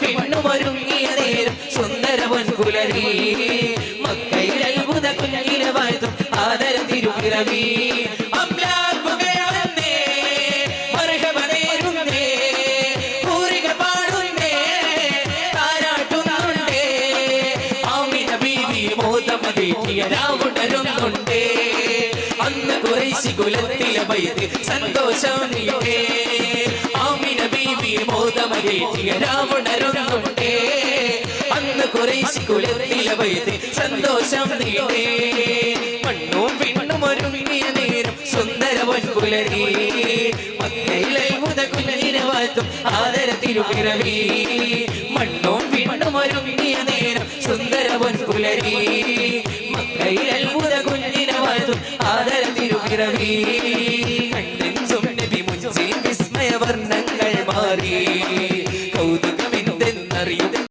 പെണ്ണും ഒരുങ്ങിയ നേരം സുന്ദര പൊൻകുലരി മക്കയിൽ അത്ഭുത കുഞ്ഞിലെ വാഴ്ത്തും ആദര തിരുപ്പിറവി രാവുണരുന്നുണ്ടേ അന്ന് ഖുറൈശി കുലത്തിലെ ബൈത്ത് സന്തോഷം നീട്ടേ ആമിന ബീവി മോദമരേറ്റിയ രാവുണരുന്നുണ്ടേ അന്ന് ഖുറൈശി കുലത്തിലെ ബൈത്ത് സന്തോഷം നീട്ടേ മണ്ണും പെണ്ണും ഒരുങ്ങിയ നേരം സുന്ദര പൊൻകുലരി മക്കയിലെ അത്ഭുത കുഞ്ഞിനെ വാഴ്ത്തും ആദര തിരുപ്പിറവി മണ്ണും പെണ്ണും ഒരുങ്ങിയ നേരം സുന്ദര പൊൻകുലരി മക്കയിൽ അത്ഭുത കുഞ്ഞിനെ വാഴ്ത്തും ആദര തിരുപ്പിറവി